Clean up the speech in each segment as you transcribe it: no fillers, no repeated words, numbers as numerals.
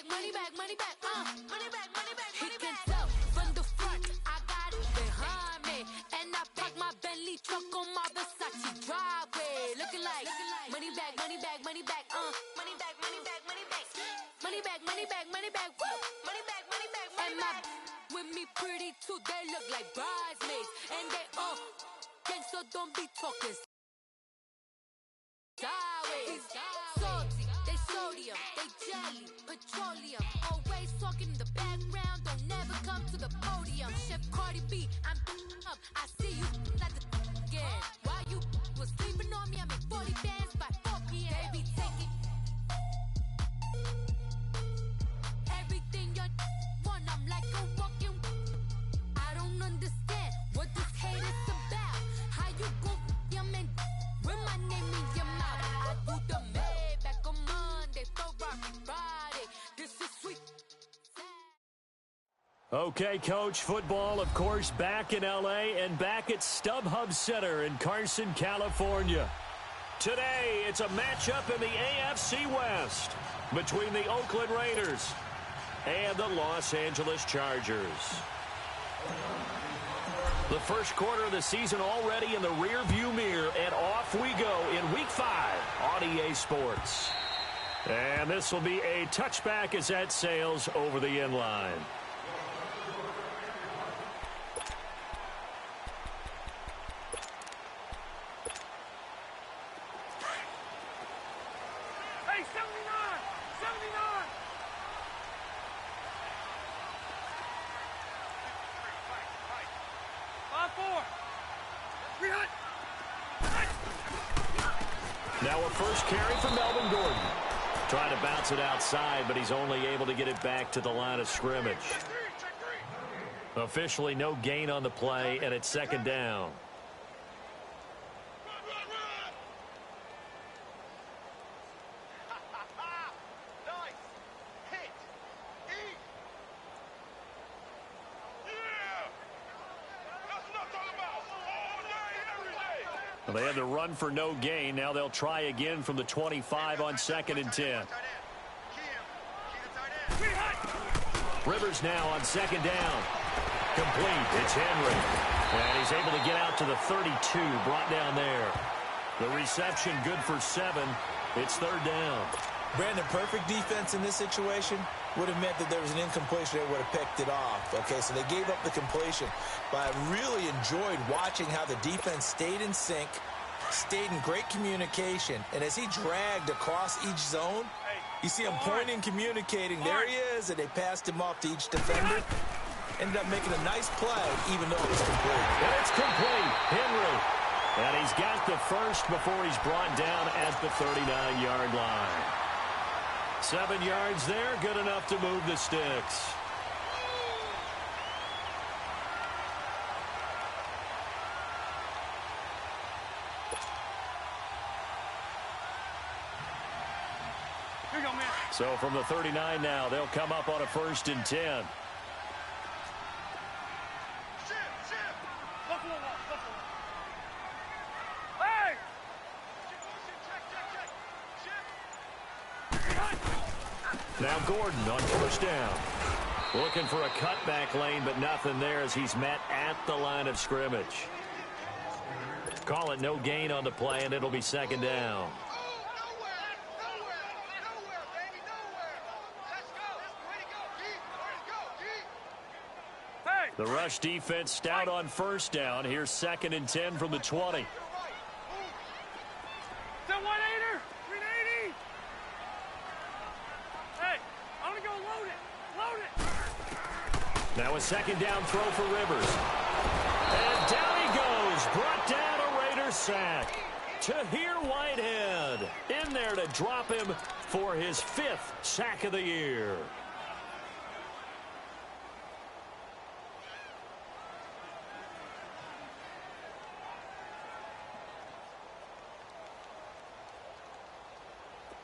money back, money back, money back, money back, money back. He can tell from the front, I got it behind me, and I park my Bentley truck on my Versace driveway, looking like money back, money back, money back, money back, money back, money back, money back, money back, money back, woo, money back, money back, money back. With me pretty too, they look like bridesmaids, and they all gang, so don't be talking sideways. Salty, they sodium, they jelly, petroleum. Always talking in the background, don't never come to the podium. Chef Cardi B, I'm up. I see you at the again. While you was sleeping on me, I made 40 bands by 4 p.m. They be taking everything you want. I'm like a walking. I don't understand what this hate is about. How you go your man with my name in your mouth? I do the Maybach on Monday, Ferrari Friday. This is sweet. Okay, Coach, football, of course, back in L.A. and back at StubHub Center in Carson, California. Today, it's a matchup in the AFC West between the Oakland Raiders and the Los Angeles Chargers. The first quarter of the season already in the rearview mirror, and off we go in Week 5 on EA Sports. And this will be a touchback as that sails over the end line. Hey, 79! 79! Now a first carry for Melvin Gordon. Trying to bounce it outside, but he's only able to get it back to the line of scrimmage. Officially no gain on the play, and it's second down. Well, they had the run for no gain. Now they'll try again from the 25 on 2nd and 10. Rivers now on 2nd down. Complete. It's Henry. And he's able to get out to the 32, brought down there. The reception good for 7. It's 3rd down. Brandon, perfect defense in this situation would have meant that there was an incompletion. They would have picked it off. Okay, so they gave up the completion. But I really enjoyed watching how the defense stayed in sync, stayed in great communication. And as he dragged across each zone, you see him pointing, communicating. There he is, and they passed him off to each defender. Ended up making a nice play, even though it was complete. And it's complete. Henry. And he's got the first before he's brought down at the 39-yard line. 7 yards there, good enough to move the sticks. Here you go, man. So from the 39 now, they'll come up on a 1st and 10. Now Gordon on 1st down. Looking for a cutback lane, but nothing there as he's met at the line of scrimmage. Call it no gain on the play, and it'll be 2nd down. The rush defense stout on 1st down. Here's 2nd and 10 from the 20. Now a 2nd down throw for Rivers. And down he goes. Brought down a Raider sack. Tahir Whitehead in there to drop him for his 5th sack of the year.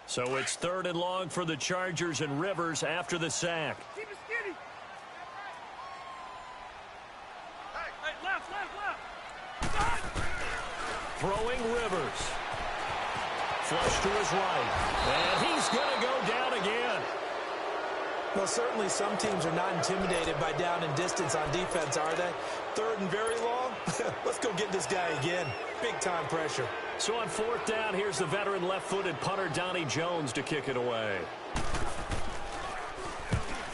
So it's 3rd and long for the Chargers, and Rivers after the sack. Keep it skinny. Hey, left. Throwing Rivers. Flush to his right. And he's going to go down again. Well, certainly some teams are not intimidated by down and distance on defense, are they? Third and very long? Let's go get this guy again. Big-time pressure. So on fourth down, here's the veteran left-footed punter Donnie Jones to kick it away.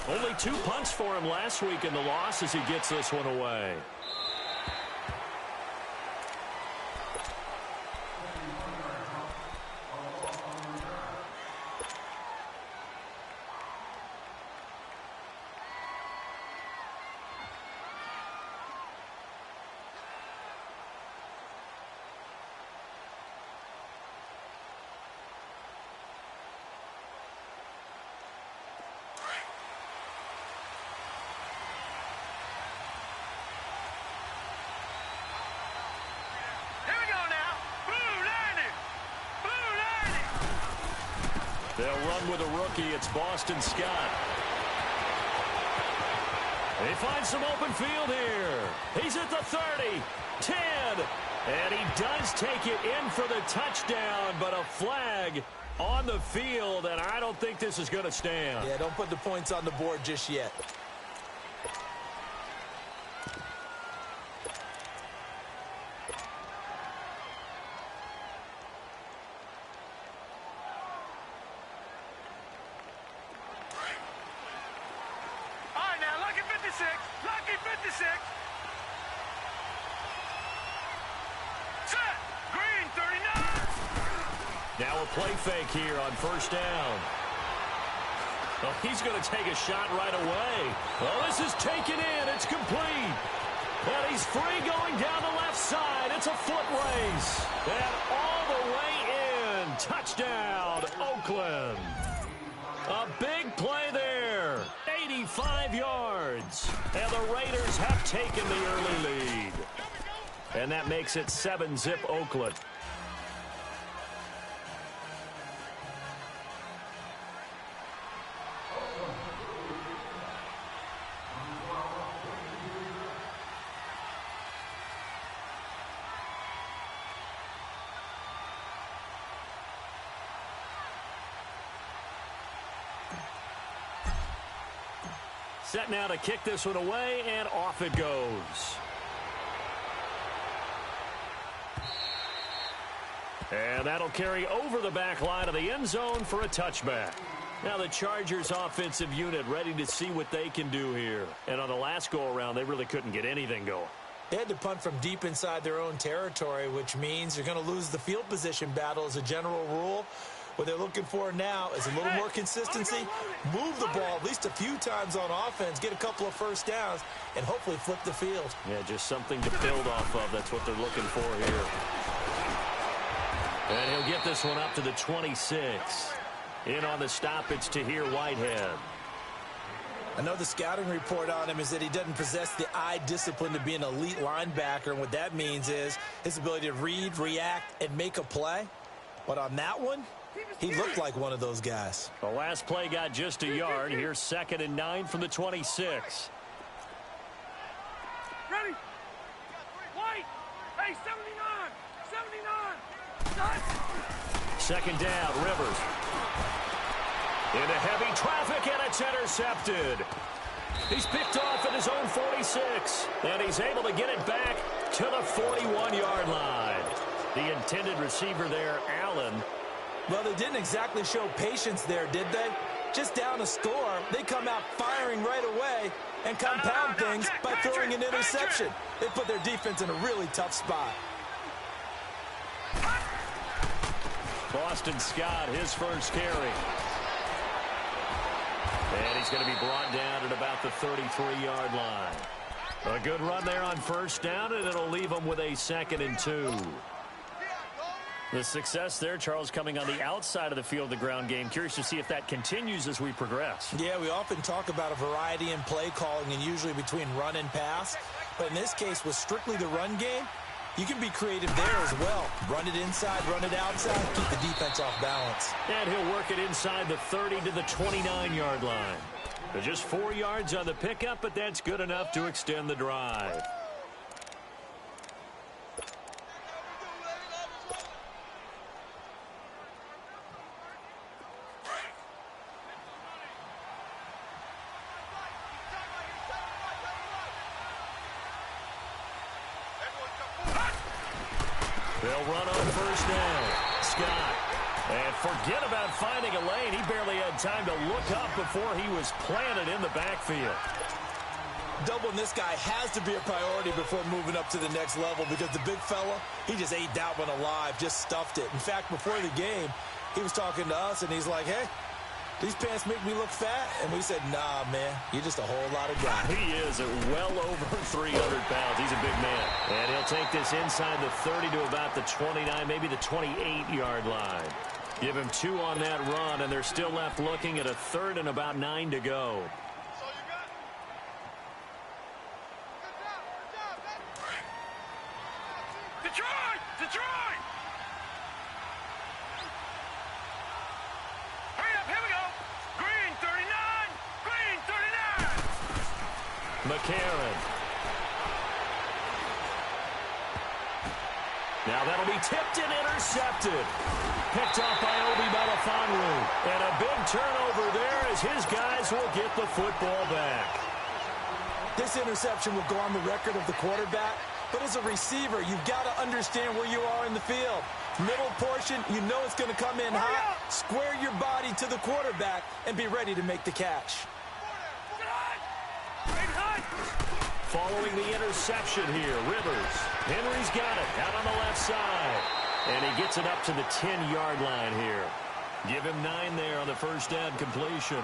Only 2 punts for him last week in the loss as he gets this one away. They'll run with a rookie. It's Boston Scott. He finds some open field here. He's at the 30, 10, and he does take it in for the touchdown, but a flag on the field, and I don't think this is going to stand. Yeah, don't put the points on the board just yet. Now a play fake here on first down. Oh, he's going to take a shot right away. Oh, this is taken in. It's complete. And he's free going down the left side. It's a foot race. And all the way in. Touchdown, Oakland. A big play there. 85 yards. And the Raiders have taken the early lead. And that makes it 7-zip Oakland. Set now to kick this one away, and off it goes. And that'll carry over the back line of the end zone for a touchback. Now the Chargers offensive unit ready to see what they can do here. And on the last go-around, they really couldn't get anything going. They had to punt from deep inside their own territory, which means you're going to lose the field position battle as a general rule. What they're looking for now is a little more consistency, move the ball at least a few times on offense, get a couple of first downs, and hopefully flip the field. Yeah, just something to build off of. That's what they're looking for here. And he'll get this one up to the 26. In on the stop, it's Tahir Whitehead. I know the scouting report on him is that he doesn't possess the eye discipline to be an elite linebacker, and what that means is his ability to read, react, and make a play. But on that one, he looked like one of those guys. The last play got just a yard. Here's 2nd and 9 from the 26. Ready? White! Hey, 79! 79! Second down, Rivers. Into heavy traffic, and it's intercepted. He's picked off at his own 46, and he's able to get it back to the 41-yard line. The intended receiver there, Allen. Well, they didn't exactly show patience there, did they? Just down a score, they come out firing right away and compound things by throwing an interception. They put their defense in a really tough spot. Boston Scott, his first carry. And he's going to be brought down at about the 33-yard line. A good run there on first down, and it'll leave them with a 2nd and 2. The success there, Charles, coming on the outside of the field, the ground game. Curious to see if that continues as we progress. Yeah, we often talk about a variety in play calling and usually between run and pass. But in this case, with strictly the run game, you can be creative there as well. Run it inside, run it outside, keep the defense off balance. And he'll work it inside the 30 to the 29-yard line. But just 4 yards on the pickup, but that's good enough to extend the drive. They'll run on first down. Scott. And forget about finding a lane. He barely had time to look up before he was planted in the backfield. Doubling this guy has to be a priority before moving up to the next level because the big fella, he just ate that one alive, just stuffed it. In fact, before the game, he was talking to us, and he's like, hey, these pants make me look fat. And we said, nah, man, you're just a whole lot of guy. He is at well over 300 pounds. He's a big man. And he'll take this inside the 30 to about the 29, maybe the 28-yard line. Give him 2 on that run, and they're still left looking at a 3rd and about 9 to go. Detroit! Detroit! Hurry up, here we go! Green 39! Green 39! McCarron. Now that'll be tipped and intercepted. Picked off by Obi Melifonwu. And a big turnover there as his guys will get the football back. This interception will go on the record of the quarterback, but as a receiver, you've got to understand where you are in the field. Middle portion, you know it's going to come in hot. Square your body to the quarterback and be ready to make the catch. Following the interception here, Rivers. Henry's got it out on the left side. And he gets it up to the 10-yard line here. Give him 9 there on the first down completion.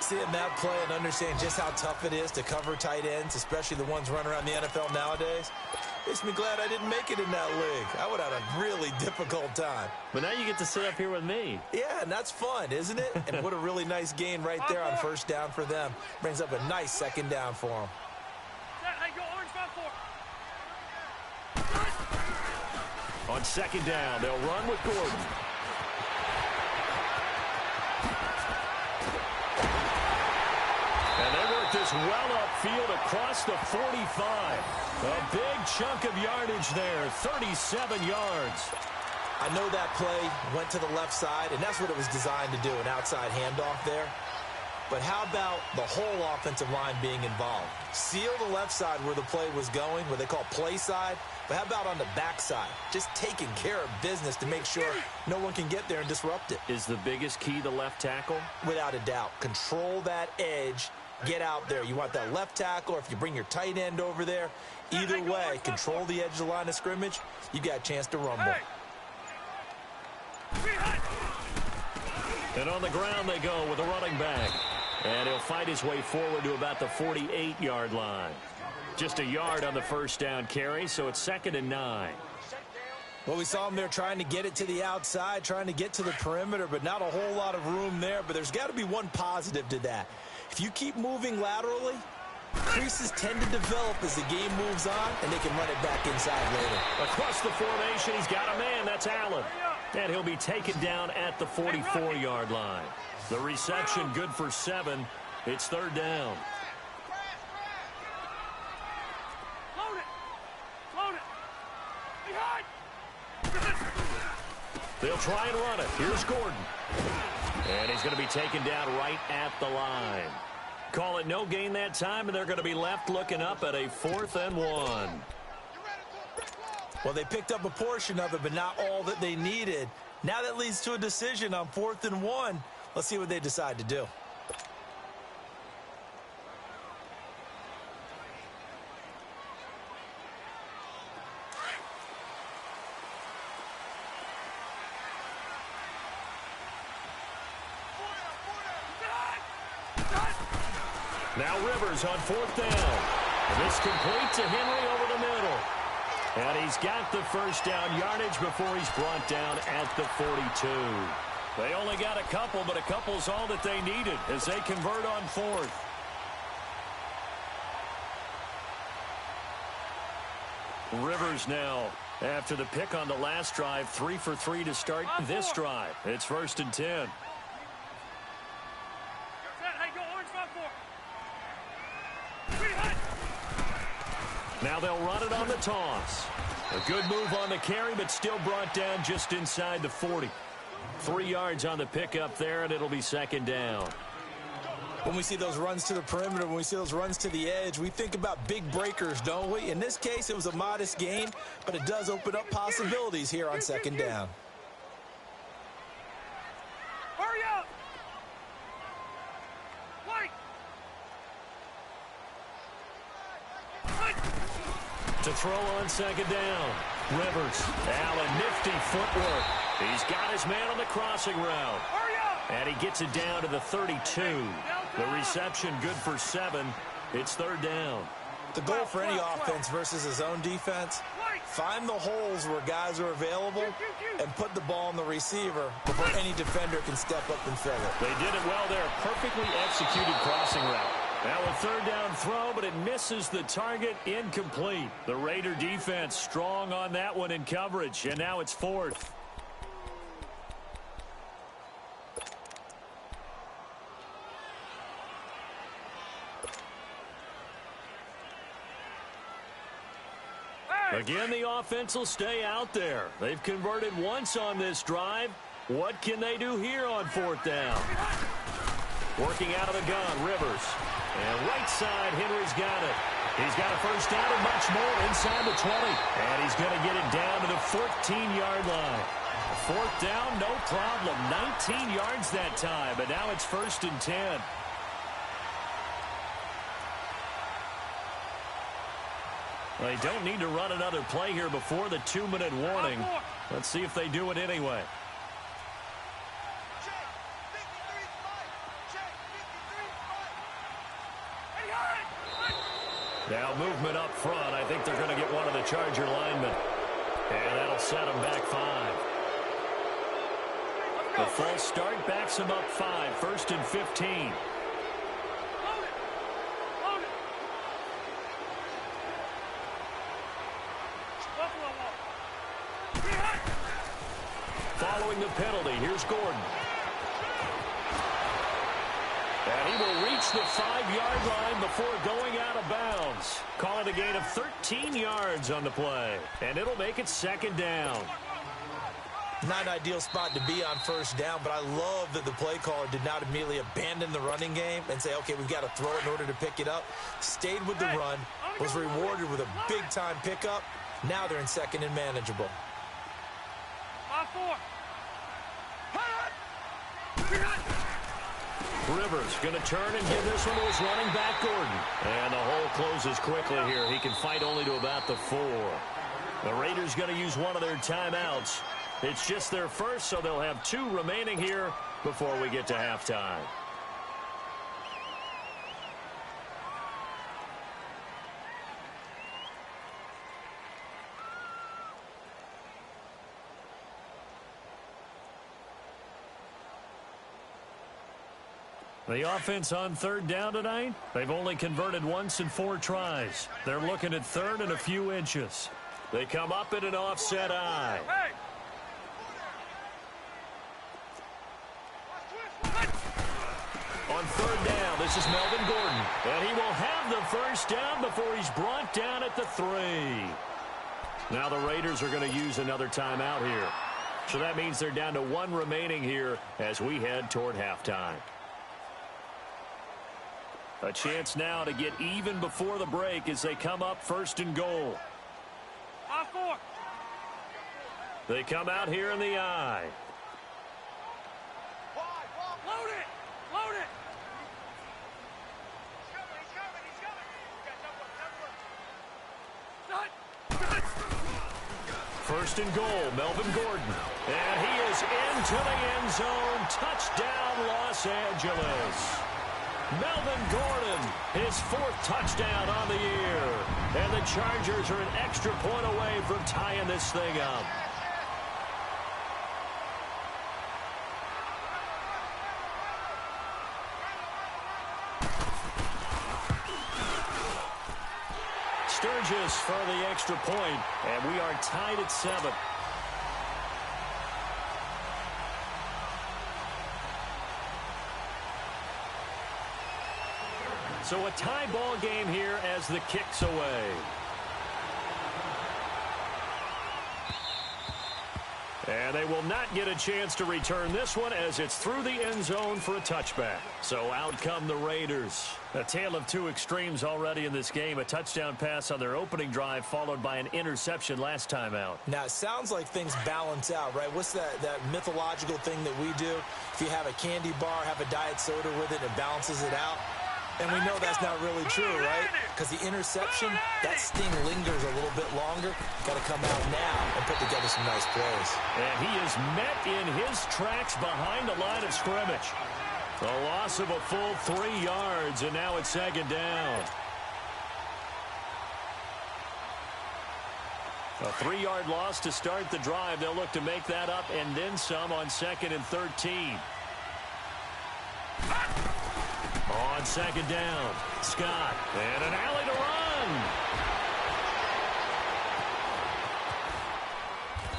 Seeing that play and understand just how tough it is to cover tight ends, especially the ones running around the NFL nowadays, makes me glad I didn't make it in that league. I would have had a really difficult time. But now you get to sit up here with me. Yeah, and that's fun, isn't it? And what a really nice gain right there on first down for them. Brings up a nice second down for them. On second down, they'll run with Gordon. And they work this well upfield across the 45. A big chunk of yardage there, 37 yards. I know that play went to the left side, and that's what it was designed to do, an outside handoff there. But how about the whole offensive line being involved? Seal the left side where the play was going, what they call play side. But how about on the backside? Just taking care of business to make sure no one can get there and disrupt it. Is the biggest key the left tackle? Without a doubt. Control that edge. Get out there. You want that left tackle, or if you bring your tight end over there, either way, control the edge of the line of scrimmage, you got a chance to rumble. And on the ground they go with a running back. And he'll fight his way forward to about the 48-yard line. Just a yard on the first down carry, so it's 2nd and 9. Well, we saw him there trying to get it to the outside, trying to get to the perimeter, but not a whole lot of room there. But there's got to be one positive to that. If you keep moving laterally, creases tend to develop as the game moves on, and they can run it back inside later. Across the formation, he's got a man. That's Allen. And he'll be taken down at the 44-yard line. The reception good for 7. It's 3rd down. They'll try and run it. Here's Gordon. And he's going to be taken down right at the line. Call it no gain that time, and they're going to be left looking up at a 4th and 1. Well, they picked up a portion of it, but not all that they needed. Now that leads to a decision on 4th and 1. Let's see what they decide to do. Now Rivers on 4th down. This complete to Henry over the middle. And he's got the first down yardage before he's brought down at the 42. They only got a couple, but a couple's all that they needed as they convert on 4th. Rivers now, after the pick on the last drive, 3 for 3 to start this drive. It's 1st and 10. Now they'll run it on the toss. A good move on the carry, but still brought down just inside the 40. 3 yards on the pickup there, and it'll be 2nd down. When we see those runs to the perimeter, when we see those runs to the edge, we think about big breakers, don't we? In this case, it was a modest gain, but it does open up possibilities here on second down. Hurry up! Wait! To throw on second down. Rivers. Allen, nifty footwork. He's got his man on the crossing route. Hurry up! And he gets it down to the 32. The reception good for 7. It's third down. The goal for any offense versus his own defense, find the holes where guys are available and put the ball on the receiver before any defender can step up and fill it. They did it well there. Perfectly executed crossing route. Now a third down throw, but it misses the target. Incomplete. The Raider defense strong on that one in coverage, and now it's fourth. Again, the offense will stay out there. They've converted once on this drive. What can they do here on fourth down? Working out of the gun, Rivers. And right side, Henry's got it. He's got a first down and much more inside the 20. And he's going to get it down to the 14-yard line. Fourth down, no problem. 19 yards that time, but now it's 1st and 10. They don't need to run another play here before the 2-minute warning. Let's see if they do it anyway. Now movement up front. I think they're going to get one of the Charger linemen. And that'll set them back 5. The false start backs them up 5. 1st and 15. Following the penalty, here's Gordon. And he will reach the 5-yard line before going out of bounds. Call it a gain of 13 yards on the play. And it'll make it 2nd down. Not an ideal spot to be on first down, but I love that the play caller did not immediately abandon the running game and say, okay, we've got to throw it in order to pick it up. Stayed with the run, was rewarded with a big-time pickup. Now they're in 2nd and manageable. 5-4. Rivers going to turn and give this one to his running back, Gordon. And the hole closes quickly here. He can fight only to about the 4. The Raiders going to use one of their timeouts. It's just their first, so they'll have 2 remaining here before we get to halftime. The offense on 3rd down tonight, they've only converted once in 4 tries. They're looking at 3rd and a few inches. They come up in an offset eye. On 3rd down, this is Melvin Gordon. And he will have the first down before he's brought down at the 3. Now the Raiders are going to use another timeout here. So that means they're down to 1 remaining here as we head toward halftime. A chance now to get even before the break as they come up 1st and goal. 5-4. They come out here in the eye. Load it! Load it! 1st and goal, Melvin Gordon. And he is into the end zone. Touchdown, Los Angeles. Melvin Gordon, his 4th touchdown on the year. And the Chargers are an extra point away from tying this thing up. Sturgis for the extra point, and we are tied at 7. So a tie ball game here as the kick's away. And they will not get a chance to return this one as it's through the end zone for a touchback. So out come the Raiders. A tale of two extremes already in this game. A touchdown pass on their opening drive followed by an interception last time out. Now, it sounds like things balance out, right? What's that mythological thing that we do? If you have a candy bar, have a diet soda with it, it balances it out. And we know that's not really true, right? Because the interception, that sting lingers a little bit longer. Got to come out now and put together some nice plays. And he is met in his tracks behind the line of scrimmage. A loss of a full 3 yards, and now it's second down. A 3-yard loss to start the drive. They'll look to make that up and then some on 2nd and 13. On second down, Scott, and an alley to run.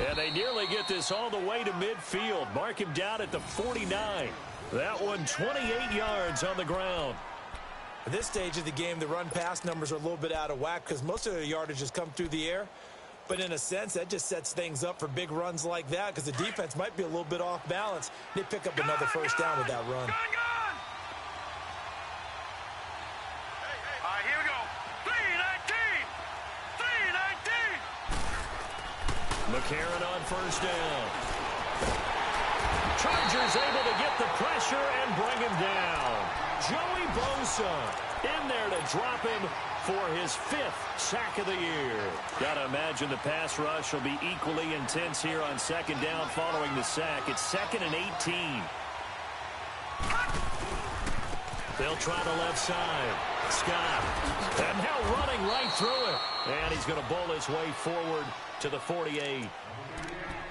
And they nearly get this all the way to midfield. Mark him down at the 49. That one 28 yards on the ground. At this stage of the game, the run-pass numbers are a little bit out of whack because most of the yardage has come through the air. But in a sense, that just sets things up for big runs like that because the defense might be a little bit off balance. They pick up another first down with that run. McCarron on first down. Chargers able to get the pressure and bring him down. Joey Bosa in there to drop him for his 5th sack of the year. Got to imagine the pass rush will be equally intense here on second down following the sack. It's 2nd and 18. They'll try the left side. Scott. And now running right through it. And he's going to bowl his way forward to the 48.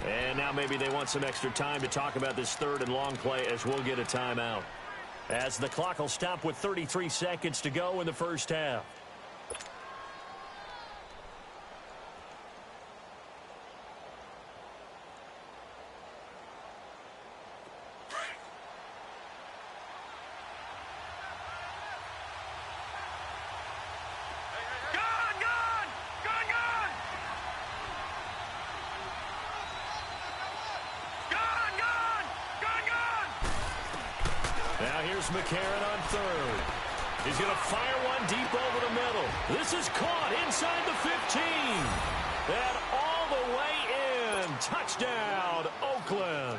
And now maybe they want some extra time to talk about this 3rd and long play as we'll get a timeout. As the clock will stop with 33 seconds to go in the first half. McCarron on 3rd. He's going to fire one deep over the middle. This is caught inside the 15. And all the way in. Touchdown, Oakland.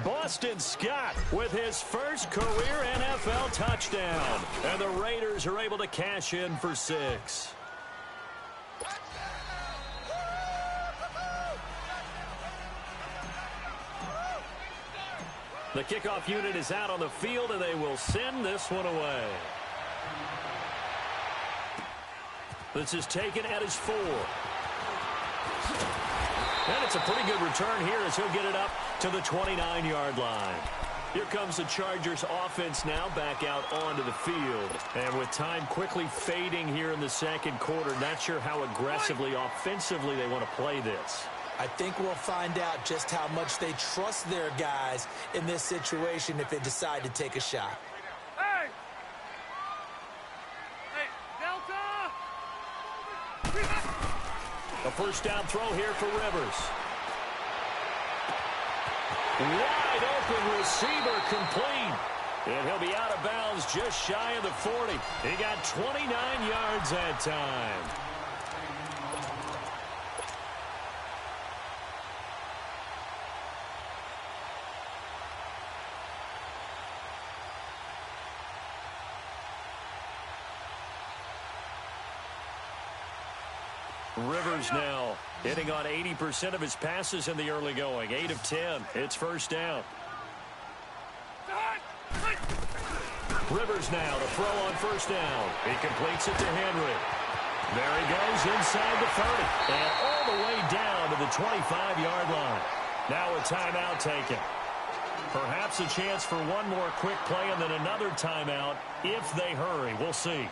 Boston Scott with his first career NFL touchdown. And the Raiders are able to cash in for 6. The kickoff unit is out on the field, and they will send this one away. This is taken at his 4. And it's a pretty good return here as he'll get it up to the 29-yard line. Here comes the Chargers offense now back out onto the field. And with time quickly fading here in the second quarter, not sure how aggressively, offensively they want to play this. I think we'll find out just how much they trust their guys in this situation if they decide to take a shot. Hey! Hey, Delta! A first down throw here for Rivers. Wide open receiver complete. And he'll be out of bounds just shy of the 40. He got 29 yards that time. Rivers now hitting on 80% of his passes in the early going. 8 of 10. It's first down. Rivers now to throw on first down. He completes it to Henry. There he goes inside the 30. And all the way down to the 25-yard line. Now a timeout taken. Perhaps a chance for one more quick play and then another timeout if they hurry. We'll see.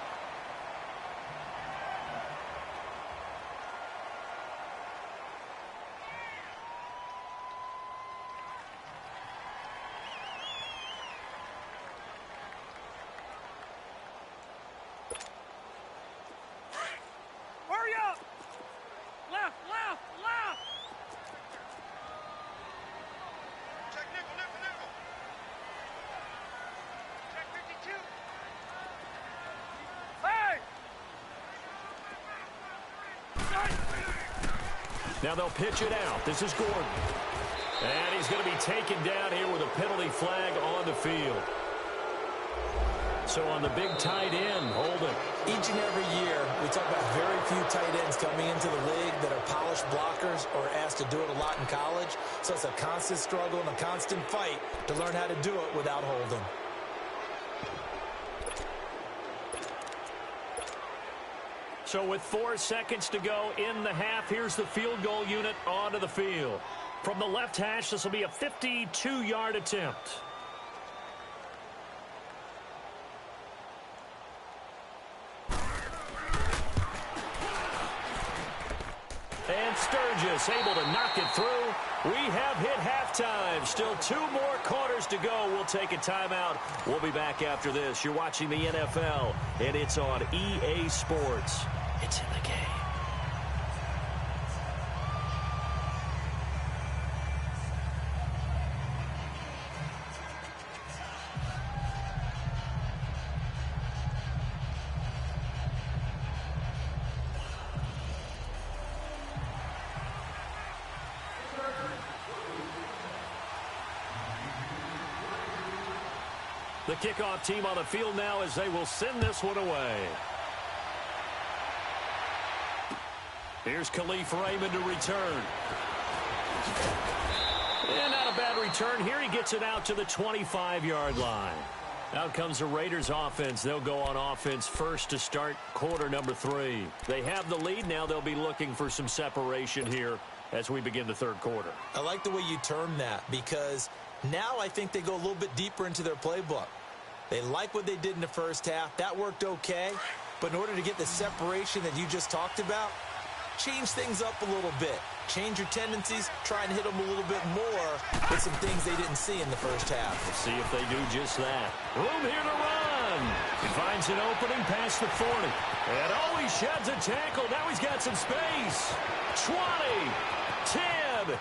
Now they'll pitch it out. This is Gordon. And he's going to be taken down here with a penalty flag on the field. So on the big tight end, Holden. Each and every year, we talk about very few tight ends coming into the league that are polished blockers or asked to do it a lot in college. So it's a constant struggle and a constant fight to learn how to do it without holding. So with 4 seconds to go in the half, here's the field goal unit onto the field. From the left hash, this will be a 52-yard attempt. And Sturgis able to knock it through. We have hit halftime. Still 2 more quarters to go. We'll take a timeout. We'll be back after this. You're watching the NFL, and it's on EA Sports. It's in the game. The kickoff team on the field now as they will send this one away. Here's Khalif Raymond to return. And not a bad return here. He gets it out to the 25-yard line. Out comes the Raiders offense. They'll go on offense first to start quarter number 3. They have the lead. Now they'll be looking for some separation here as we begin the third quarter. I like the way you term that because now I think they go a little bit deeper into their playbook. They like what they did in the first half. That worked okay. But in order to get the separation that you just talked about, change things up a little bit. Change your tendencies. Try and hit them a little bit more with some things they didn't see in the first half. We'll see if they do just that. Room here to run. He finds an opening past the 40. And oh, he sheds a tackle. Now he's got some space. 20, 10,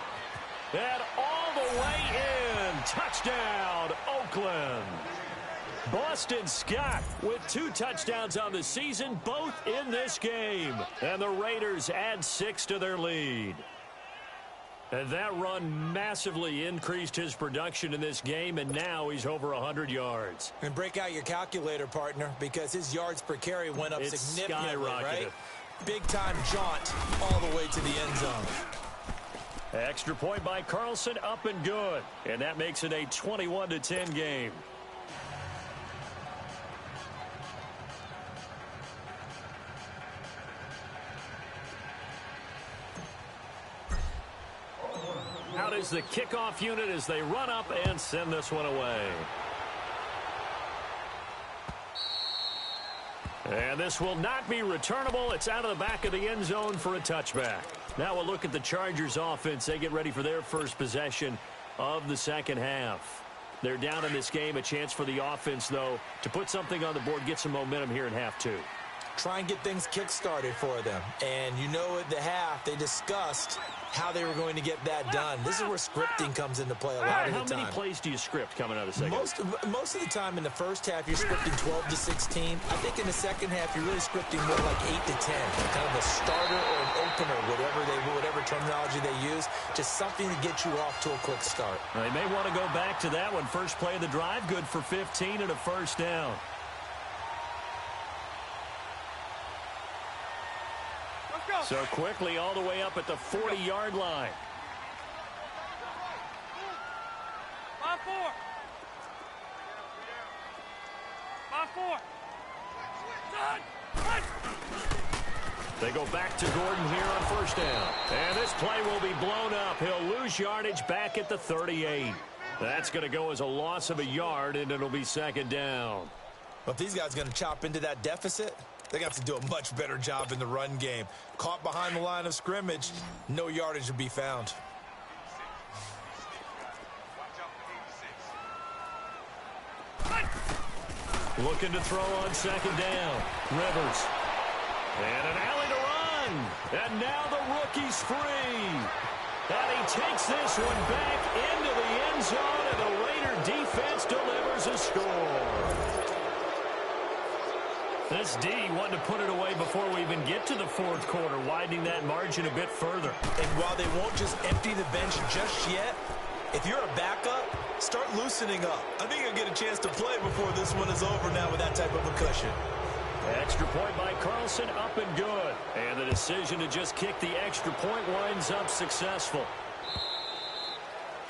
and all the way in. Touchdown, Oakland. Boston Scott with 2 touchdowns on the season, both in this game. And the Raiders add 6 to their lead. And that run massively increased his production in this game, and now he's over 100 yards. And break out your calculator, partner, because his yards per carry went up significantly, right? Big-time jaunt all the way to the end zone. Extra point by Carlson, up and good. And that makes it a 21-10 game. Out is the kickoff unit as they run up and send this one away. And this will not be returnable. It's out of the back of the end zone for a touchback. Now we'll look at the Chargers offense. They get ready for their first possession of the second half. They're down in this game. A chance for the offense, though, to put something on the board, get some momentum here in half 2. Try and get things kick-started for them. And you know at the half, they discussed how they were going to get that done. This is where scripting comes into play a lot of the time. How many plays do you script coming out of the second? Most of the time in the first half, you're scripting 12 to 16. I think in the second half, you're really scripting more like 8 to 10. Kind of a starter or an opener, whatever terminology they use. Just something to get you off to a quick start. They may want to go back to that one. First play of the drive, good for 15 and a first down. So quickly all the way up at the 40-yard line. 5-4. 5-4. They go back to Gordon here on first down. And this play will be blown up. He'll lose yardage back at the 38. That's going to go as a loss of a yard, and it'll be second down. Well, if these guys are going to chop into that deficit, they're going to have to do a much better job in the run game. Caught behind the line of scrimmage, no yardage to be found. Looking to throw on second down. Rivers. And an alley to run. And now the rookie's free. And he takes this one back into the end zone, and the Raider defense delivers a score. This D wanted to put it away before we even get to the fourth quarter, widening that margin a bit further. And while they won't just empty the bench just yet, if you're a backup, start loosening up. I think you'll get a chance to play before this one is over now with that type of a cushion. Extra point by Carlson, up and good. And the decision to just kick the extra point winds up successful.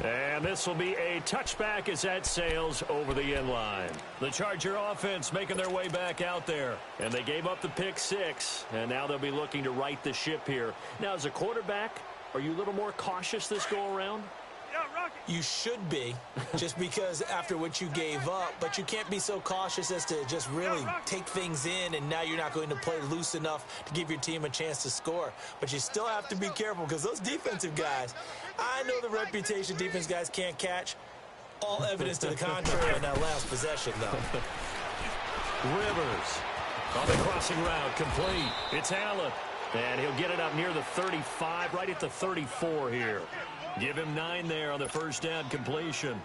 And this will be a touchback as that sails over the end line. The Charger offense making their way back out there. And they gave up the pick 6, and now they'll be looking to right the ship here. Now, as a quarterback, are you a little more cautious this go-around? You should be, just because after what you gave up, but you can't be so cautious as to just really take things in, and now you're not going to play loose enough to give your team a chance to score. But you still have to be careful because those defensive guys, I know the reputation defense guys can't catch. All evidence to the contrary on that last possession, though. Rivers on the crossing route, complete. It's Allen, and he'll get it up near the 35, right at the 34 here. Give him 9 there on the first down completion.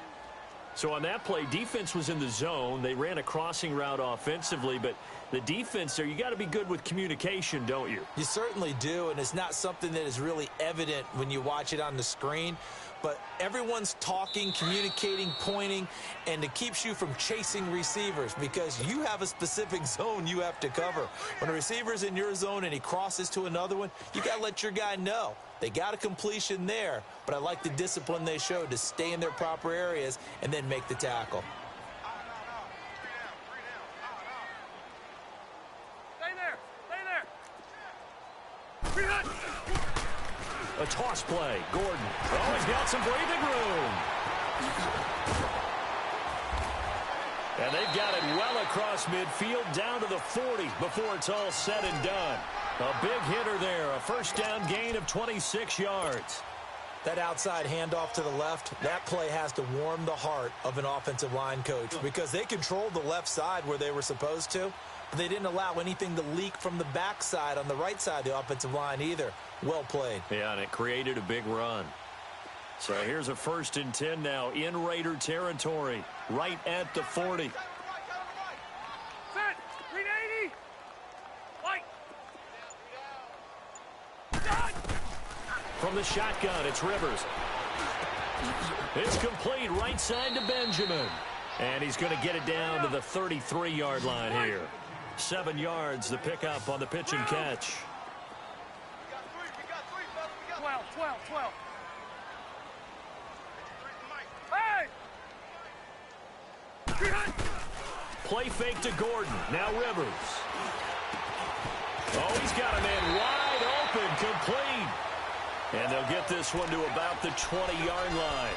So on that play, defense was in the zone. They ran a crossing route offensively, but the defense there, you got to be good with communication, don't you? You certainly do, and it's not something that is really evident when you watch it on the screen. But everyone's talking, communicating, pointing, and it keeps you from chasing receivers because you have a specific zone you have to cover. When a receiver's in your zone and he crosses to another one, you got to let your guy know. They got a completion there, but I like the discipline they showed to stay in their proper areas and then make the tackle. Stay there. A toss play. Gordon. Oh, he's got some breathing room. And they've got it well across midfield down to the 40 before it's all said and done. A big hitter there. A first down gain of 26 yards. That outside handoff to the left, that play has to warm the heart of an offensive line coach because they controlled the left side where they were supposed to, but they didn't allow anything to leak from the backside on the right side of the offensive line either. Well played. Yeah, and it created a big run. So here's a 1st and 10 now in Raider territory, right at the 40. Set. 380. White. From the shotgun, it's Rivers. It's complete right side to Benjamin. And he's going to get it down to the 33-yard line here. 7 yards, the pickup on the pitch and catch. 12. Hey! Play fake to Gordon. Now Rivers. Oh, he's got a man wide open, complete. And they'll get this one to about the 20-yard line.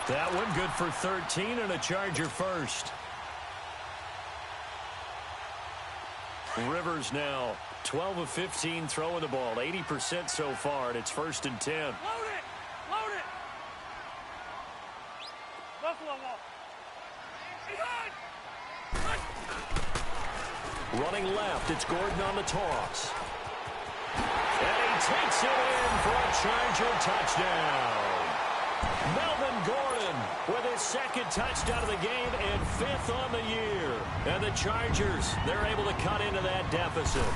That one good for 13 and a Charger first. Rivers now 12 of 15 throwing the ball, 80% so far, and it's 1st and 10. Load it! Buffalo wall. Running left, it's Gordon on the toss. And he takes it in for a Charger touchdown. Melvin Gordon with his 2nd touchdown of the game and 5th on the year. And the Chargers, they're able to cut into that deficit.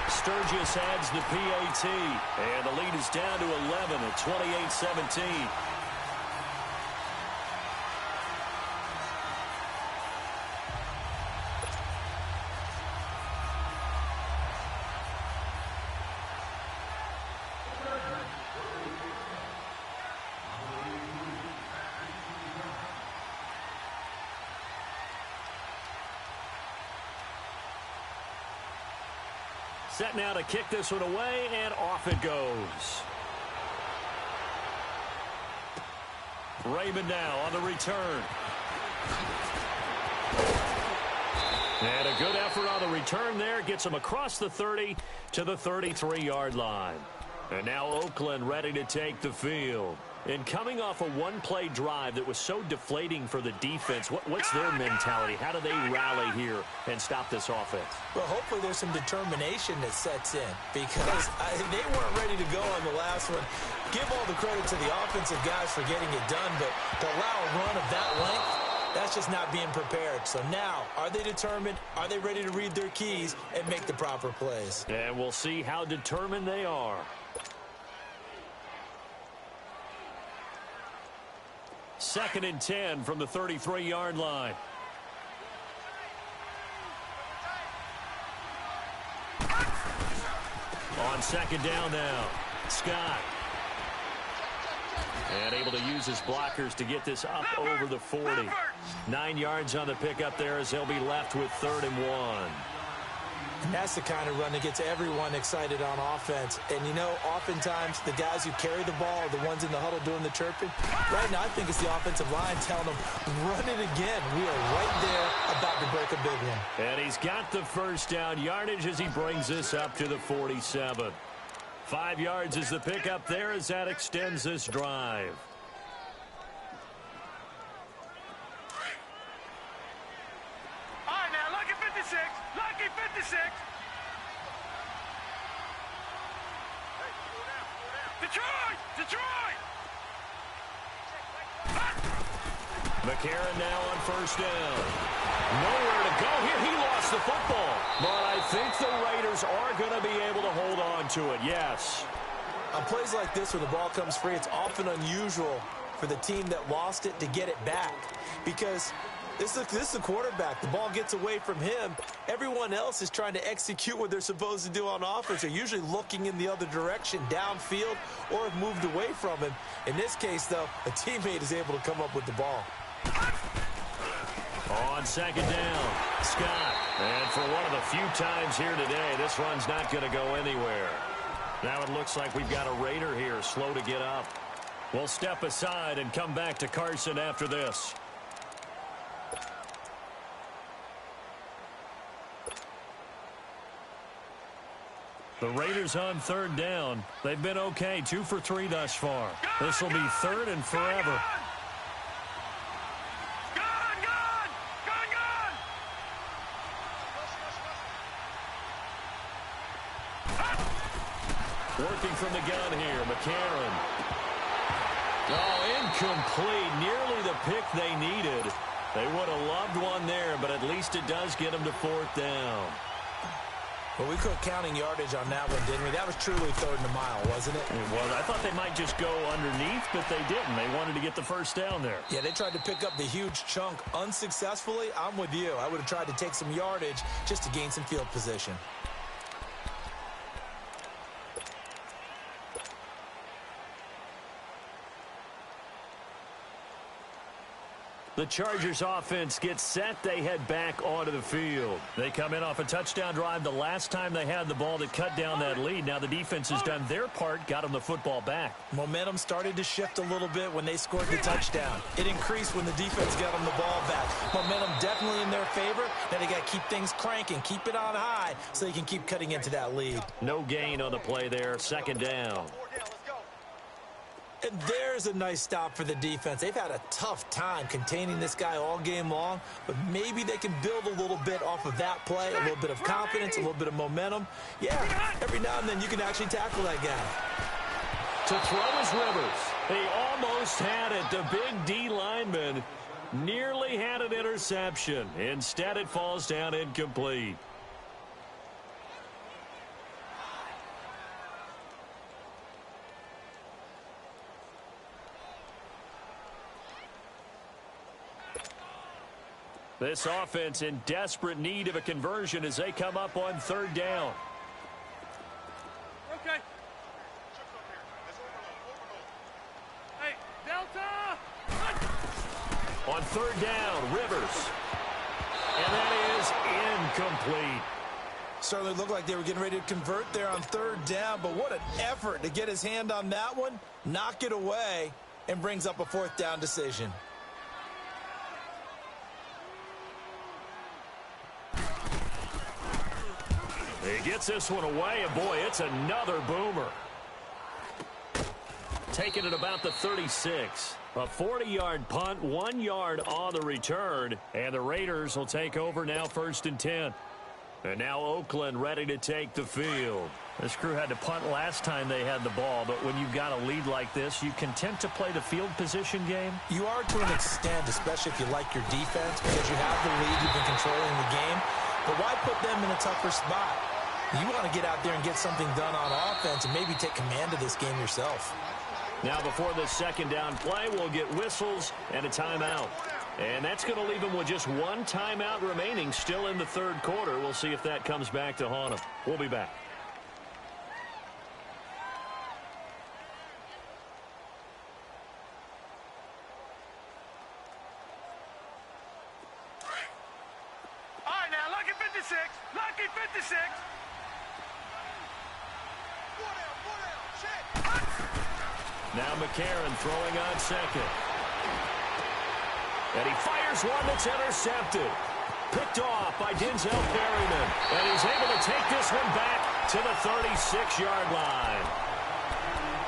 Sturgis adds the PAT, and the lead is down to 11 at 28-17. Set now to kick this one away, and off it goes. Raymond now on the return. And a good effort on the return there. Gets him across the 30 to the 33-yard line. And now Oakland ready to take the field. And coming off a one-play drive that was so deflating for the defense, what's their mentality? How do they rally here and stop this offense? Well, hopefully there's some determination that sets in because they weren't ready to go on the last one. Give all the credit to the offensive guys for getting it done, but to allow a run of that length, that's That's just not being prepared. So now, are they determined? Are they ready to read their keys and make the proper plays? And we'll see how determined they are. Second and 10 from the 33-yard line. On second down now, Scott. And able to use his blockers to get this up over the 40. 9 yards on the pickup there as they'll be left with 3rd and 1. And that's the kind of run that gets everyone excited on offense. And, you know, oftentimes the guys who carry the ball are the ones in the huddle doing the chirping. Right now, I think it's the offensive line telling them, run it again. We are right there about to break a big one. And he's got the first down yardage as he brings this up to the 47. 5 yards is the pickup there as that extends this drive. All right, now, lucky 56. Lucky 56. Detroit! Detroit! McCarron now on first down. Nowhere to go here. He lost the football. But I think the Raiders are going to be able to hold on to it, yes. On plays like this where the ball comes free, it's often unusual for the team that lost it to get it back. Because this is the quarterback. The ball gets away from him. Everyone else is trying to execute what they're supposed to do on offense. They're usually looking in the other direction, downfield, or have moved away from him. In this case, though, a teammate is able to come up with the ball. On second down, Scott. And for one of the few times here today, this run's not going to go anywhere. Now it looks like we've got a Raider here, slow to get up. We'll step aside and come back to Carson after this. The Raiders on third down. They've been okay, 2 for 3 thus far. This will be 3rd and forever. Working from the gun here, McCarron. Oh, incomplete. Nearly the pick they needed. They would have loved one there, but at least it does get them to 4th down. Well, we quit counting yardage on that one, didn't we? That was truly 3rd and a mile, wasn't it? It was. I thought they might just go underneath, but they didn't. They wanted to get the first down there. Yeah, they tried to pick up the huge chunk unsuccessfully. I'm with you. I would have tried to take some yardage just to gain some field position. The Chargers offense gets set. They head back onto the field. They come in off a touchdown drive the last time they had the ball to cut down that lead. Now the defense has done their part, got them the football back. Momentum started to shift a little bit when they scored the touchdown. It increased when the defense got them the ball back. Momentum definitely in their favor. Now they got to keep things cranking, keep it on high so they can keep cutting into that lead. No gain on the play there, 2nd down. And there's a nice stop for the defense. They've had a tough time containing this guy all game long, but maybe they can build a little bit off of that play, a little bit of confidence, a little bit of momentum. Yeah, every now and then you can actually tackle that guy. To throw is Rivers. He almost had it. The big D lineman nearly had an interception. Instead, it falls down incomplete. This offense in desperate need of a conversion as they come up on 3rd down. Okay. Hey, Delta! On 3rd down, Rivers. And that is incomplete. Certainly looked like they were getting ready to convert there on 3rd down, but what an effort to get his hand on that one, knock it away, and brings up a 4th down decision. He gets this one away, and boy, it's another boomer. Taking it about the 36. A 40-yard punt, 1 yard on the return, and the Raiders will take over now 1st and 10. And now Oakland ready to take the field. This crew had to punt last time they had the ball, but when you've got a lead like this, you content to play the field position game? You are to an extent, especially if you like your defense, because you have the lead, you've been controlling the game. But why put them in a tougher spot? You want to get out there and get something done on offense and maybe take command of this game yourself. Now before this second down play, we'll get whistles and a timeout. And that's going to leave them with just one timeout remaining still in the third quarter. We'll see if that comes back to haunt them. We'll be back. All right, now, lucky 56. Lucky 56. Now McCarron throwing on second. And he fires one that's intercepted. Picked off by Denzel Perryman. And he's able to take this one back to the 36-yard line.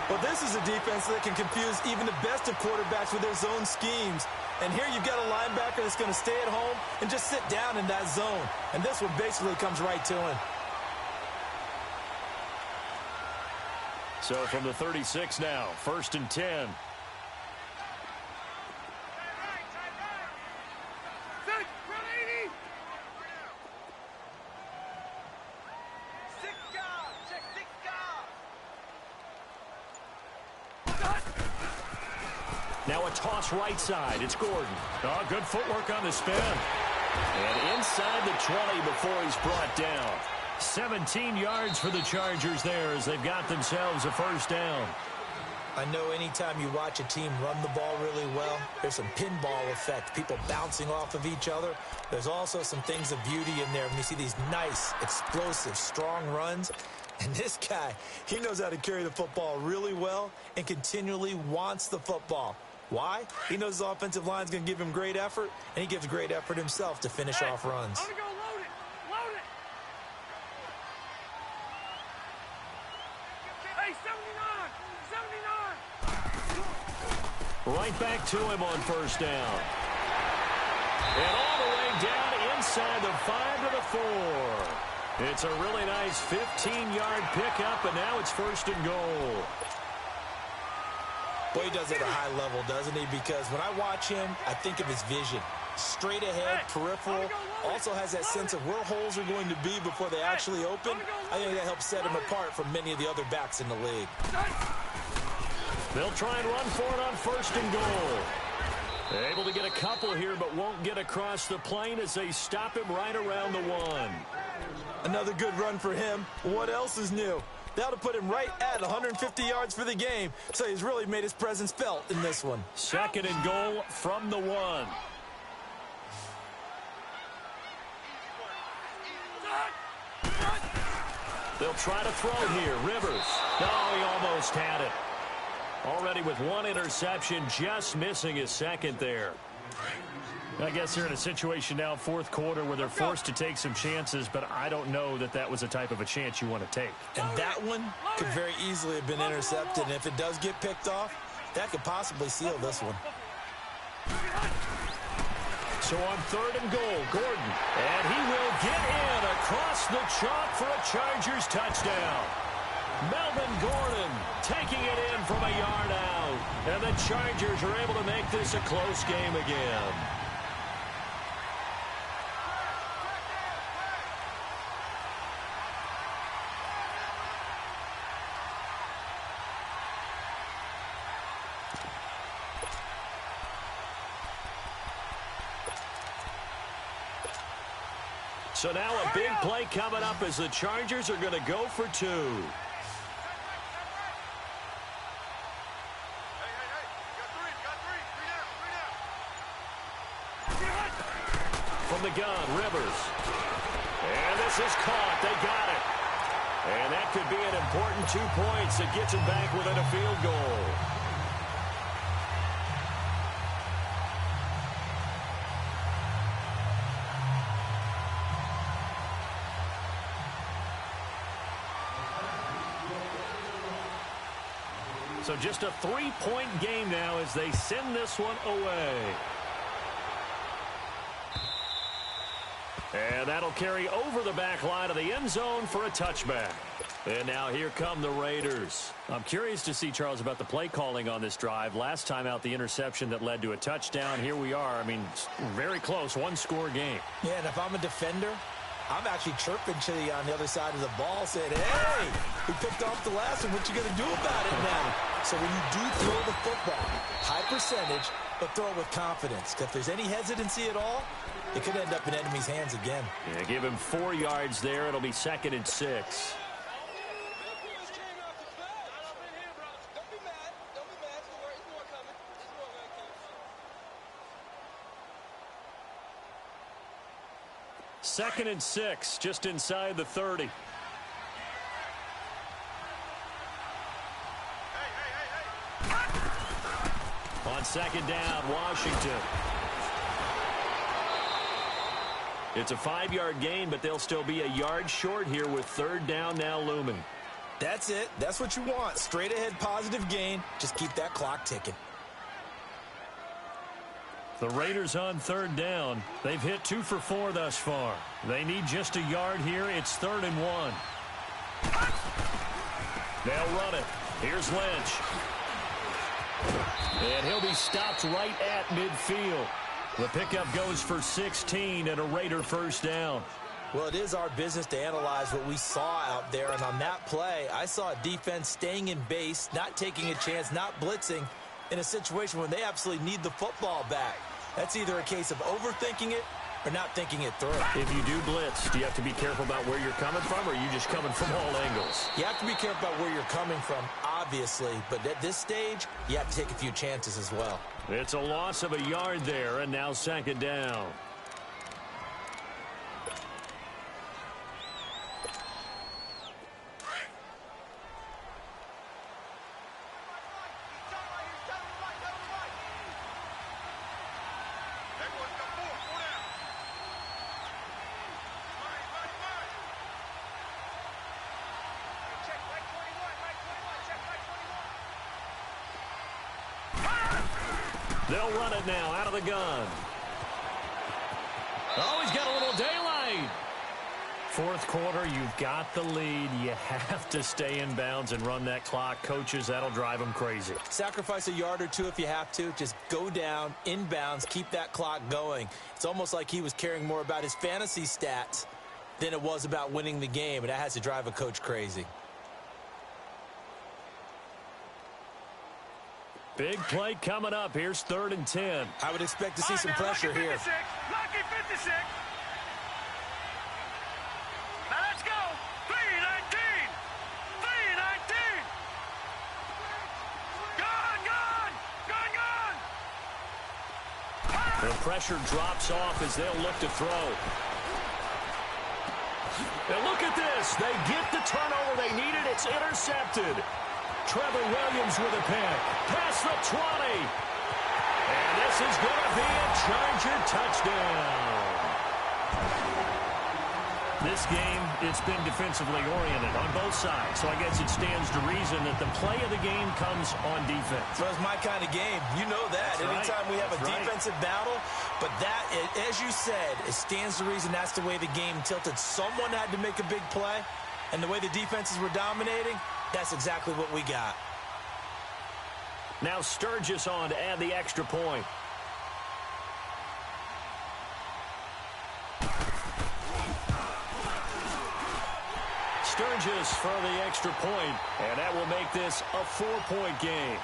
Well, this is a defense that can confuse even the best of quarterbacks with their zone schemes. And here you've got a linebacker that's going to stay at home and just sit down in that zone. And this one basically comes right to him. So from the 36 now, 1st and 10. Now a toss right side. It's Gordon. Oh, good footwork on the spin. And inside the 20 before he's brought down. 17 yards for the Chargers there as they've got themselves a first down. I know anytime you watch a team run the ball really well, there's some pinball effect, people bouncing off of each other. There's also some things of beauty in there when you see these nice, explosive, strong runs. And this guy, he knows how to carry the football really well and continually wants the football. Why? He knows his offensive line's going to give him great effort, and he gives great effort himself to finish off runs. I'm gonna go load it. Load it. Hey, 79. 79. Right back to him on first down. And all the way down inside the 5 to the 4. It's a really nice 15-yard pickup, and now it's 1st and goal. Boy, he does it at a high level, doesn't he? Because when I watch him, I think of his vision. Straight ahead, peripheral. Also has that sense of where holes are going to be before they actually open. I think that helps set him apart from many of the other backs in the league. They'll try and run for it on 1st and goal. Able to get a couple here, but won't get across the plane as they stop him right around the 1. Another good run for him. What else is new? That'll put him right at 150 yards for the game, so he's really made his presence felt in this one. 2nd and goal from the 1. They'll try to throw here. Rivers. No, he almost had it. Already with one interception, just missing his 2nd there. I guess they're in a situation now, 4th quarter, where they're forced to take some chances, but I don't know that that was the type of a chance you want to take. And that one could very easily have been intercepted, and if it does get picked off, that could possibly seal this one. So on 3rd and goal, Gordon, and he will get in across the chalk for a Chargers touchdown. Melvin Gordon taking it in from a yard out, and the Chargers are able to make this a close game again. So now a big play coming up as the Chargers are going to go for 2. From the gun, Rivers. And this is caught. They got it. And that could be an important 2 points that gets them back within a field goal. So just a 3-point game now as they send this one away. And that'll carry over the back line of the end zone for a touchback. And now here come the Raiders. I'm curious to see, Charles, about the play calling on this drive. Last time out, the interception that led to a touchdown. Here we are. I mean, very close, one-score game. Yeah, and if I'm a defender, I'm actually chirping to you on the other side of the ball, saying, hey, we picked off the last one. What you going to do about it now? So when you do throw the football, high percentage, but throw it with confidence. Because if there's any hesitancy at all, it could end up in enemy's hands again. Yeah, give him 4 yards there. It'll be 2nd and 6. Second and 6, just inside the 30. On 2nd down, Washington. It's a 5-yard gain, but they'll still be a yard short here with 3rd down now looming. That's it. That's what you want. Straight ahead positive gain. Just keep that clock ticking. The Raiders on 3rd down. They've hit 2 for 4 thus far. They need just a yard here. It's 3rd and 1. They'll run it. Here's Lynch. And he'll be stopped right at midfield. The pickup goes for 16 and a Raider 1st down. Well, it is our business to analyze what we saw out there. And on that play, I saw a defense staying in base, not taking a chance, not blitzing, in a situation when they absolutely need the football back. That's either a case of overthinking it or not thinking it through. If you do blitz, do you have to be careful about where you're coming from, or are you just coming from all angles? You have to be careful about where you're coming from, obviously, but at this stage, you have to take a few chances as well. It's a loss of a yard there, and now 2nd down. They'll run it now out of the gun. Oh, he's got a little daylight. 4th quarter, you've got the lead. You have to stay in bounds and run that clock. Coaches, that'll drive them crazy. Sacrifice a yard or 2 if you have to. Just go down, in bounds, keep that clock going. It's almost like he was caring more about his fantasy stats than it was about winning the game, and that has to drive a coach crazy. Big play coming up. Here's 3rd and 10. I would expect to see some pressure lucky 56, here. Lucky 56. Now let's go. 319. 319. Gone. The pressure drops off as they'll look to throw. And look at this. They get the turnover they needed. It's intercepted. Trevor Williams with a pick. Past the 20. And this is going to be a Charger touchdown. This game, it's been defensively oriented on both sides. So I guess it stands to reason that the play of the game comes on defense. So it's my kind of game. You know that. That's Anytime we have a right. defensive battle. But that, as you said, it stands to reason that's the way the game tilted. Someone had to make a big play. And the way the defenses were dominating, that's exactly what we got. Now Sturgis on to add the extra point. Sturgis for the extra point, and that will make this a 4-point game.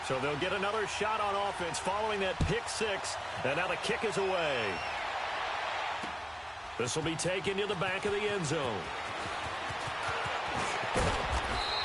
So they'll get another shot on offense following that pick 6, and now the kick is away. This will be taken to the back of the end zone.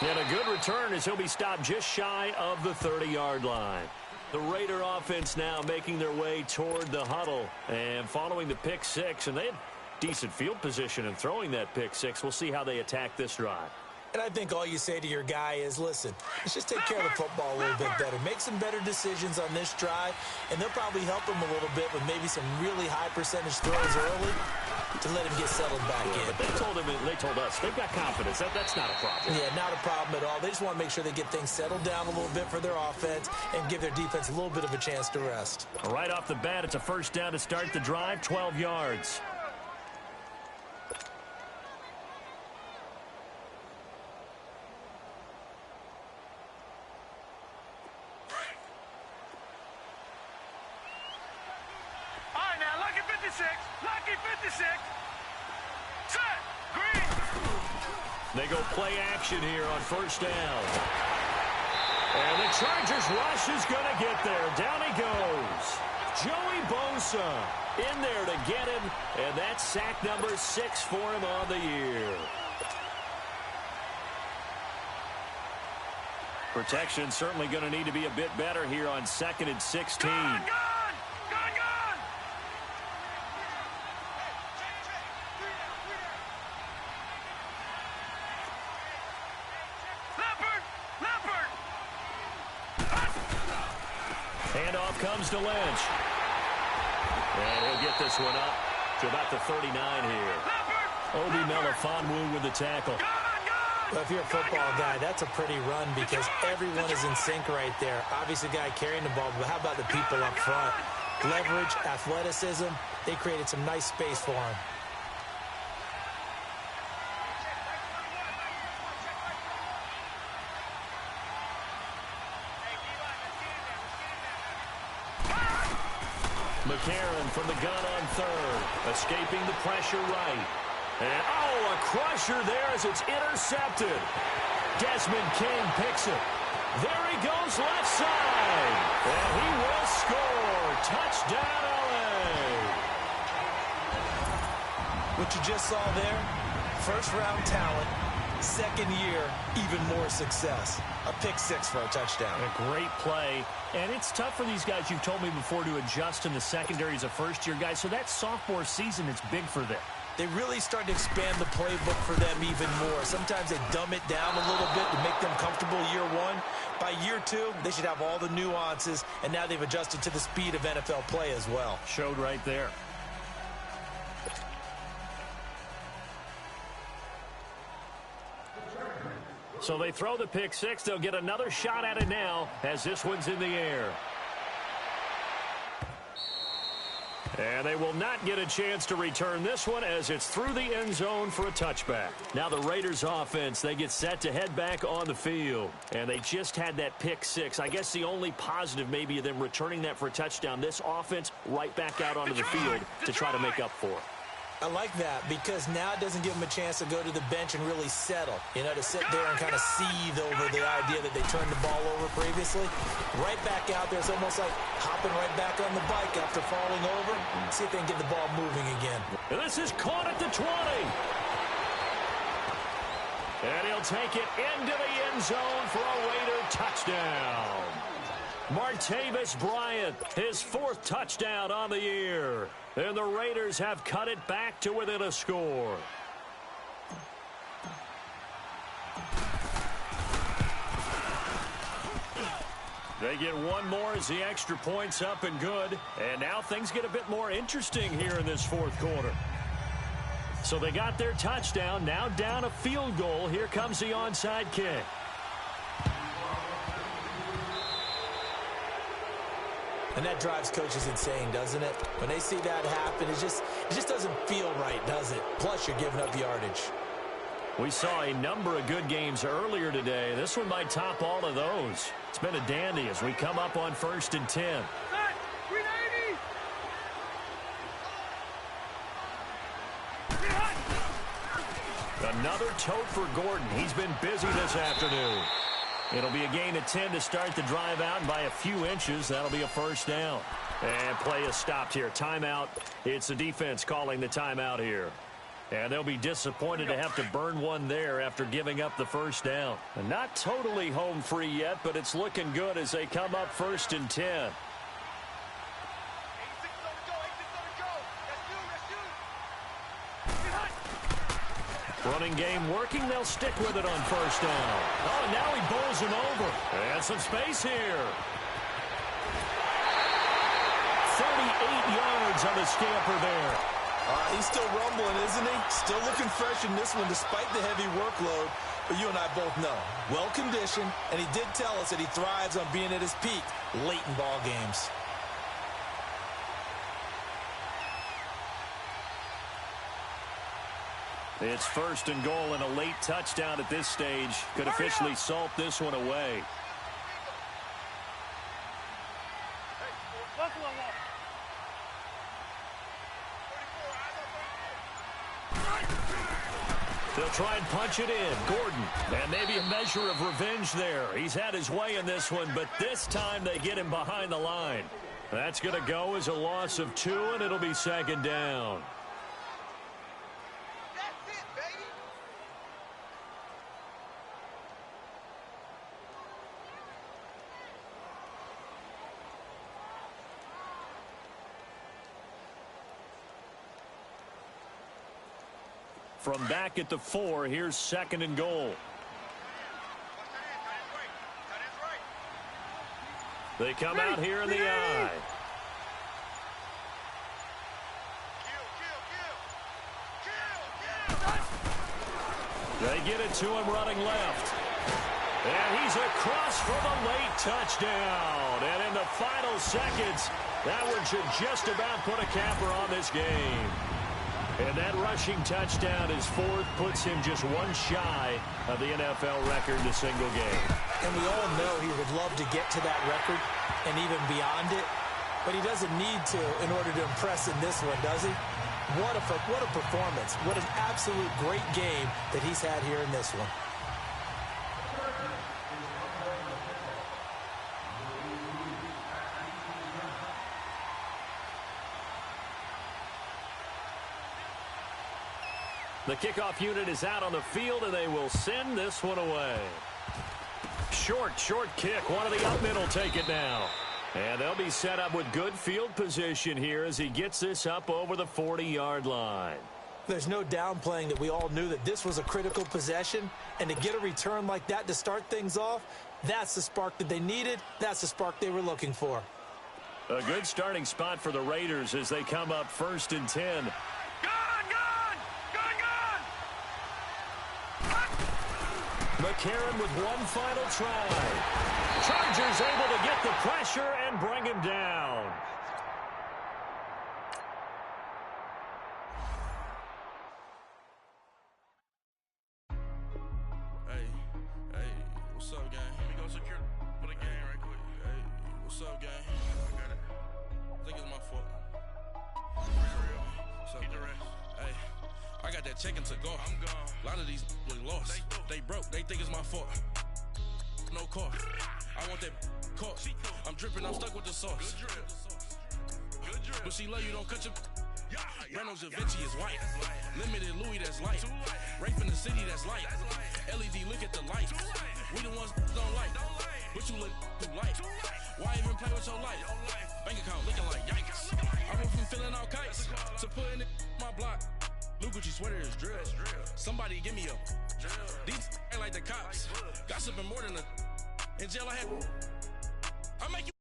And a good return as he'll be stopped just shy of the 30-yard line. The Raider offense now making their way toward the huddle and following the pick 6, and they had decent field position in throwing that pick 6. We'll see how they attack this drive. And I think all you say to your guy is, listen, let's just take care of the football a little bit better. Make some better decisions on this drive, and they'll probably help him a little bit with maybe some really high percentage throws early. to let him get settled back in. But they told us they've got confidence. That's not a problem. Yeah, not a problem at all. They just want to make sure they get things settled down a little bit for their offense and give their defense a little bit of a chance to rest. Right off the bat, it's a first down to start the drive, 12 yards. Lucky 56. Set. Green. They go play action here on first down. And the Chargers rush is going to get there. Down he goes. Joey Bosa in there to get him. And that's sack number 6 for him on the year. Protection certainly going to need to be a bit better here on 2nd and 16. Gone. Handoff comes to Lynch. And he'll get this one up to about the 39 here. Obi Melifonwu with the tackle. Well, if you're a football guy, that's a pretty run because everyone is in sync right there. Obviously, the guy carrying the ball, but how about the people up front? Leverage, athleticism, they created some nice space for him. McCarron from the gun on 3rd, escaping the pressure right. And, a crusher there as it's intercepted. Desmond King picks it. There he goes left side. And he will score. Touchdown, L.A. What you just saw there, first-round talent, second year, even more success. A pick 6 for a touchdown. A great play. And it's tough for these guys, you've told me before, to adjust in the secondary as a first-year guy. So that sophomore season, it's big for them. They really start to expand the playbook for them even more. Sometimes they dumb it down a little bit to make them comfortable year 1. By year 2, they should have all the nuances, and now they've adjusted to the speed of NFL play as well. Showed right there. So they throw the pick 6. They'll get another shot at it now as this one's in the air. And they will not get a chance to return this one as it's through the end zone for a touchback. Now the Raiders offense, they get set to head back on the field. And they just had that pick 6. I guess the only positive maybe of them returning that for a touchdown. This offense right back out onto the field to try to make up for it. I like that because now it doesn't give them a chance to go to the bench and really settle. You know, to sit there and kind of seethe over the idea that they turned the ball over previously. Right back out there, it's almost like hopping right back on the bike after falling over. See if they can get the ball moving again. And this is caught at the 20. And he'll take it into the end zone for a Raider touchdown. Martavis Bryant, his 4th touchdown on the year. And the Raiders have cut it back to within a score. They get one more as the extra point's up and good. And now things get a bit more interesting here in this 4th quarter. So they got their touchdown, now down a field goal. Here comes the onside kick. And that drives coaches insane, doesn't it? When they see that happen, it just doesn't feel right, does it? Plus, you're giving up yardage. We saw a number of good games earlier today. This one might top all of those. It's been a dandy as we come up on 1st and 10. Another tote for Gordon. He's been busy this afternoon. It'll be a gain of 10 to start the drive out, and by a few inches, that'll be a first down. And play is stopped here. Timeout. It's the defense calling the timeout here. And they'll be disappointed to have to burn one there after giving up the first down. And not totally home free yet, but it's looking good as they come up 1st and 10. Running game working. They'll stick with it on first down. Oh, and now he bowls him over. And some space here. 38 yards on the scamper there. He's still rumbling, isn't he? Still looking fresh in this one despite the heavy workload. But you and I both know, well-conditioned, and he did tell us that he thrives on being at his peak late in ball games. It's 1st and goal and a late touchdown at this stage. Could officially salt this one away. They'll try and punch it in. Gordon. And maybe a measure of revenge there. He's had his way in this one, but this time they get him behind the line. That's going to go as a loss of 2, and it'll be 2nd down. That's it, baby. From back at the 4, here's 2nd and goal. They come out here in the I. They get it to him running left. And he's across for the late touchdown. And in the final seconds, that one should just about put a capper on this game. And that rushing touchdown, his 4th, puts him just 1 shy of the NFL record in a single game. And we all know he would love to get to that record and even beyond it, but he doesn't need to in order to impress in this one, does he? What a performance. What an absolute great game that he's had here in this one. The kickoff unit is out on the field, and they will send this one away. Short kick. One of the up men will take it now. And they'll be set up with good field position here as he gets this up over the 40-yard line. There's no downplaying that we all knew that this was a critical possession, and to get a return like that to start things off, that's the spark that they needed. That's the spark they were looking for. A good starting spot for the Raiders as they come up 1st and 10. McCarron with one final try. Chargers able to get the pressure and bring him down. Hey, what's up, gang? Let me go secure for the game right quick. Hey, what's up, gang? I got it. I think it's my fault. What's up, get the rest. Hey, I got that check-in to go. I'm gone. A lot of these look lost. They broke. They think it's my fault. No car. I want that caught. I'm dripping. I'm stuck with the sauce. Good drip. But she love you. Don't cut your. Reynolds Da Vinci is white. Limited Louis, that's light. Rape in the city, that's light. LED, look at the light. We the ones don't like. But you look too light. Why even play with your life? Bank account looking like yikes. I went from filling out kites to putting it in my block. New Gucci sweater is drill. Somebody give me a. These ain't like the cops. Gossiping more than a. In jail I had. I make you